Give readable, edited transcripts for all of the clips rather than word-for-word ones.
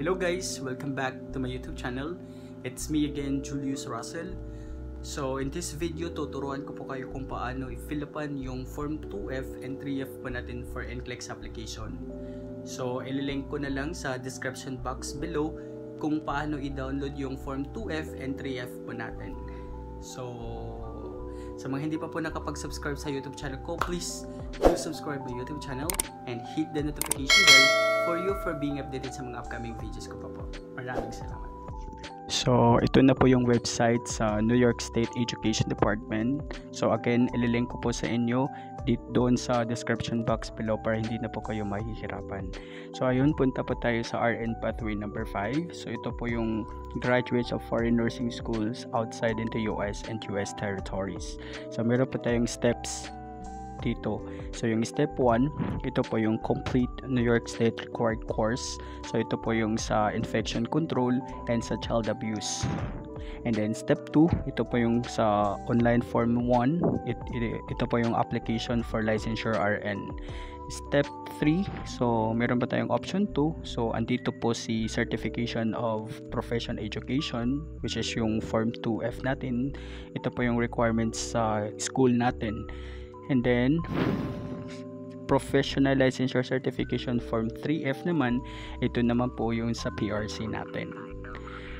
Hello guys, welcome back to my YouTube channel. It's me again, Julius Russell. So in this video, tuturuan ko po kayo kung paano i-fill upan yung Form 2F and 3F po natin for NCLEX application. So ililink ko na lang sa description box below kung paano i-download yung Form 2F and 3F po natin. So sa mga hindi pa po nakapag-subscribe sa YouTube channel ko, please do subscribe my YouTube channel and hit the notification bell for you for being updated sa mga upcoming videos ko pa po. Maraming salamat. So, ito na po yung website sa New York State Education Department. So, again, ililink ko po sa inyo doon sa description box below para hindi na po kayo mahihirapan. So, ayun, punta po tayo sa RN Pathway number 5. So, ito po yung graduates of foreign nursing schools outside in the US and US territories. So, meron po tayong steps dito. So yung step 1, ito po yung complete New York State required course. So ito po yung sa infection control and sa child abuse. And then step 2, ito po yung sa online form 1. Ito po yung application for licensure RN. Step 3, so meron pa tayong option 2. So andito po si certification of profession education, which is yung form 2F natin. Ito po yung requirements sa school natin. And then professional licensure certification form 3F naman, ito naman po yung sa PRC natin.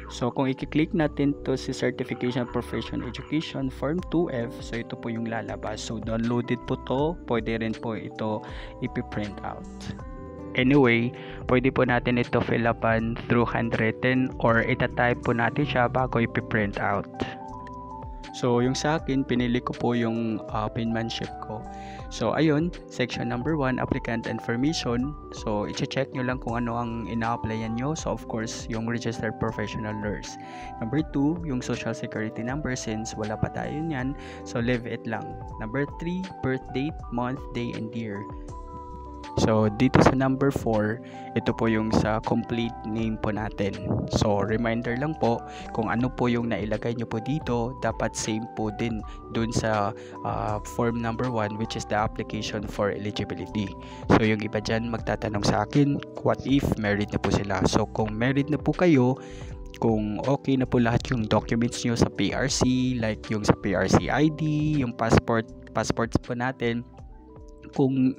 So kung i-click natin to si certification of profession education form 2F, so ito po yung lalabas. So downloaded po to, pwede rin po ito ipi-print out. Anyway, pwede po natin ito fill upan through handwritten or itatype po natin siya bago ipi-print out. So, yung sa akin, pinili ko po yung penmanship ko. So, ayun, section number 1, applicant information. So, i-check nyo lang kung ano ang ina-applyan nyo. So, of course, yung registered professional nurse. Number 2, yung social security number since wala pa tayo niyan. So, leave it lang. Number 3, birth date, month, day, and year. So, dito sa number 4, ito po yung sa complete name po natin. So, reminder lang po, kung ano po yung nailagay nyo po dito, dapat same po din dun sa form number 1, which is the application for eligibility. So, yung iba dyan magtatanong sa akin, what if married na po sila? So, kung married na po kayo, kung okay na po lahat yung documents nyo sa PRC, like yung sa PRC ID, yung passports po natin, kung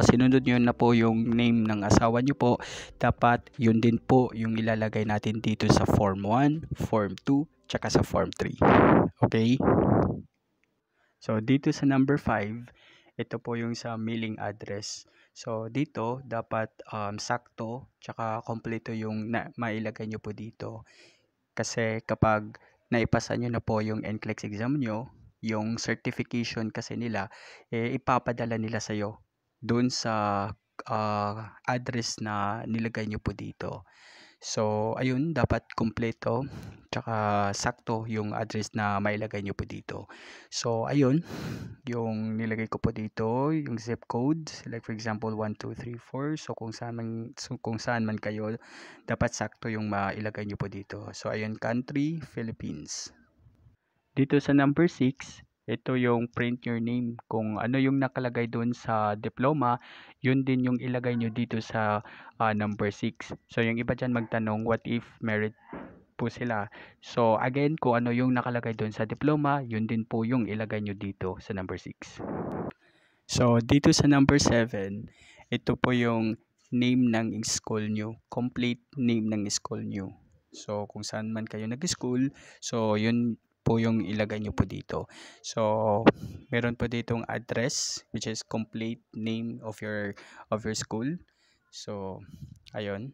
sinunod nyo na po yung name ng asawa nyo po, dapat yun din po yung ilalagay natin dito sa form 1, form 2, tsaka sa form 3. Okay? So, dito sa number 5, ito po yung sa mailing address. So, dito, dapat sakto, tsaka kompleto yung mailagay nyo po dito. Kasi kapag naipasa nyo na po yung NCLEX exam nyo, yung certification kasi nila, ipapadala nila sa'yo doon sa address na nilagay nyo po dito. So, ayun, dapat kumpleto tsaka sakto yung address na mailagay nyo po dito. So, ayun, yung nilagay ko po dito, yung zip code, like for example, 1234. So, kung saan man kayo, dapat sakto yung mailagay nyo po dito. So, ayun, country, Philippines. Dito sa number 6, ito yung print your name. Kung ano yung nakalagay doon sa diploma, yun din yung ilagay nyo dito sa number 6. So, yung iba dyan magtanong, what if married po sila? So, again, kung ano yung nakalagay doon sa diploma, yun din po yung ilagay nyo dito sa number 6. So, dito sa number 7, ito po yung name ng school nyo. Complete name ng school nyo. So, kung saan man kayo nag-school, so yun po yung ilagay nyo po dito. So, meron po ditong address, which is complete name of your school. So, ayun.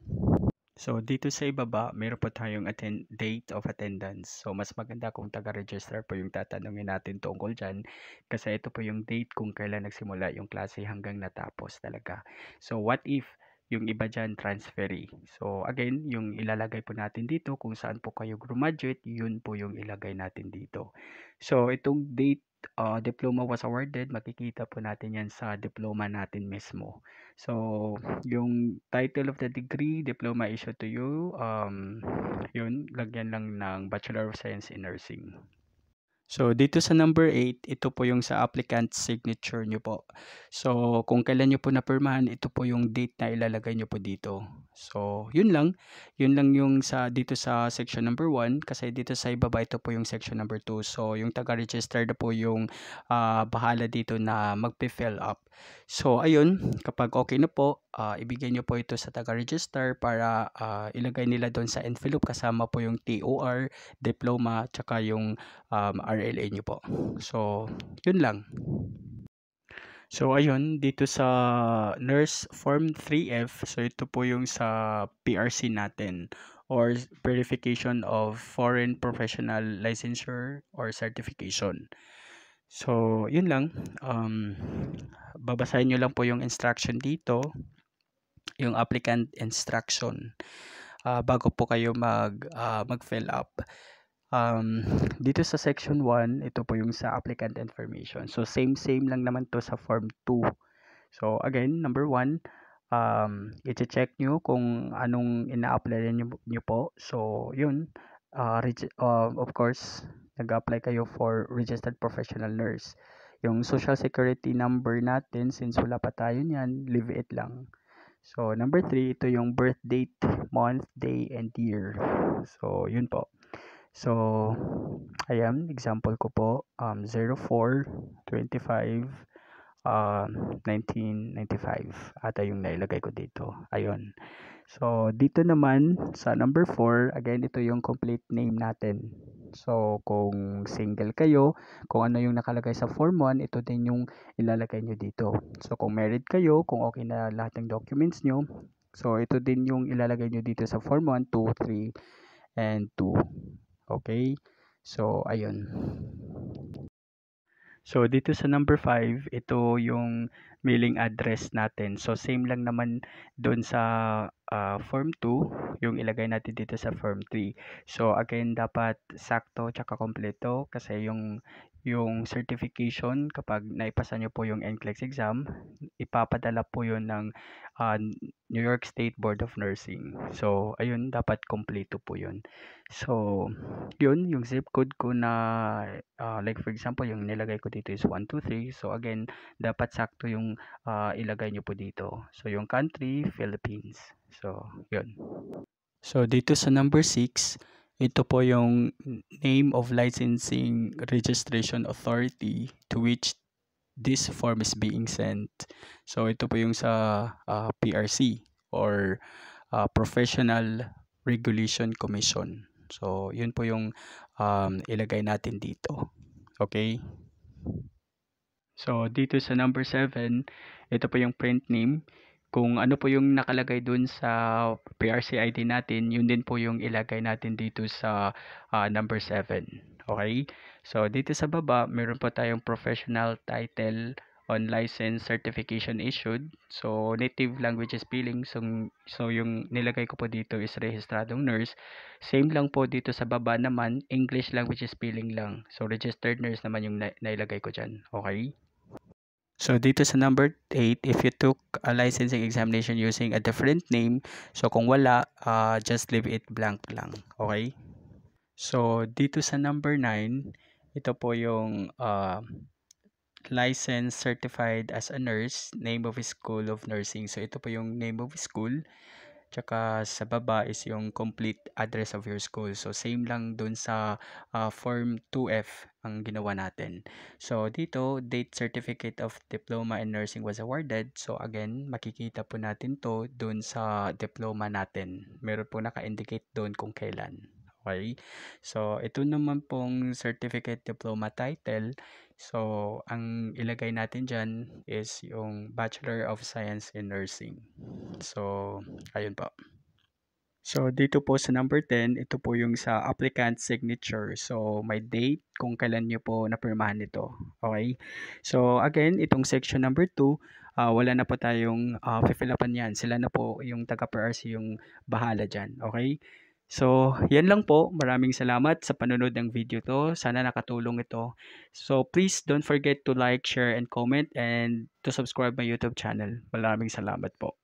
So, dito sa ibaba, meron po tayong date of attendance. So, mas maganda kung taga-register po yung tatanungin natin tungkol dyan. Kasi ito po yung date kung kailan nagsimula yung klase hanggang natapos talaga. So, what if yung iba dyan transferee? So, again, yung ilalagay po natin dito, kung saan po kayo graduate, yun po yung ilagay natin dito. So, itong date diploma was awarded, makikita po natin yan sa diploma natin mismo. So, yung title of the degree, diploma issued to you, yun, lagyan lang ng Bachelor of Science in Nursing. So, dito sa number 8, ito po yung sa applicant signature nyo po. So, kung kailan nyo po napirmahan, ito po yung date na ilalagay nyo po dito. So, yun lang. Yun lang yung dito sa section number 1 kasi dito sa ibaba ito po yung section number 2. So, yung taga-register na po yung bahala dito na magpe-fill up. So, ayun, kapag okay na po, ibigay nyo po ito sa taga-register para ilagay nila doon sa envelope kasama po yung TOR, diploma, tsaka yung RLA nyo po. So, yun lang. So ayun, dito sa Nurse Form 3F, so ito po yung sa PRC natin or Verification of Foreign Professional Licensure or Certification. So yun lang, babasahin nyo lang po yung instruction dito, yung applicant instruction bago po kayo mag-fill up. Dito sa section 1, ito po yung sa applicant information. So same lang naman to sa form 2. So again, number 1, i-check nyo kung anong ina-apply nyo po. So yun, of course, nag-apply kayo for registered professional nurse. Yung social security number natin, since wala pa tayo niyan, leave it lang. So number 3, ito yung birth date, month, day, and year. So yun po. So, ayan, example ko po, 04/25, 1995. Ata yung nailagay ko dito. Ayun. So, dito naman sa number 4, again, ito yung complete name natin. So, kung single kayo, kung ano yung nakalagay sa form 1, ito din yung ilalagay nyo dito. So, kung married kayo, kung okay na lahat ng documents nyo, so ito din yung ilalagay nyo dito sa form 1, 2, 3, and 2. Okay? So, ayun. So, dito sa number 5, ito yung mailing address natin. So, same lang naman doon sa form 2, yung ilagay natin dito sa form 3. So, again, dapat sakto tsaka kompleto kasi yung certification, kapag naipasa nyo po yung NCLEX exam, ipapadala po yun ng New York State Board of Nursing. So, ayun, dapat kompleto po yun. So, yun, yung zip code ko na, like for example, yung nilagay ko dito is 123. So, again, dapat sakto yung ilagay nyo po dito. So, yung country, Philippines. So, yun. So, dito sa number 6, ito po yung name of licensing registration authority to which this form is being sent. So, ito po yung sa PRC or Professional Regulation Commission. So, yun po yung ilagay natin dito. Okay? So, dito sa number 7, ito po yung print name. Kung ano po yung nakalagay dun sa PRC ID natin, yun din po yung ilagay natin dito sa number 7. Okay? So, dito sa baba, meron po tayong professional title on license certification issued. So, native language spelling. So, yung nilagay ko po dito is rehistradong nurse. Same lang po dito sa baba naman, English language spelling lang. So, registered nurse naman yung nailagay ko dyan. Okay? So, dito sa number 8, if you took a licensing examination using a different name, so kung wala, just leave it blank lang. Okay? So, dito sa number 9, ito po yung license certified as a nurse, name of school of nursing. So, ito po yung name of school. Tsaka sa baba is yung complete address of your school. So, same lang dun sa form 2F ang ginawa natin. So, dito, date certificate of diploma in nursing was awarded. So, again, makikita po natin to dun sa diploma natin. Meron po naka-indicate dun kung kailan. Okay? So, ito naman pong certificate diploma title. So, ang ilagay natin dyan is yung Bachelor of Science in Nursing. So, ayun po. So, dito po sa number 10, ito po yung sa applicant signature. So, may date kung kailan nyo po napirmahan ito. Okay? So, again, itong section number 2, wala na po tayong fill upan yan. Sila na po yung taga-PRC yung bahala dyan. Okay? So, yan lang po. Maraming salamat sa panonood ng video to. Sana nakatulong ito. So, please don't forget to like, share, and comment and to subscribe my YouTube channel. Maraming salamat po.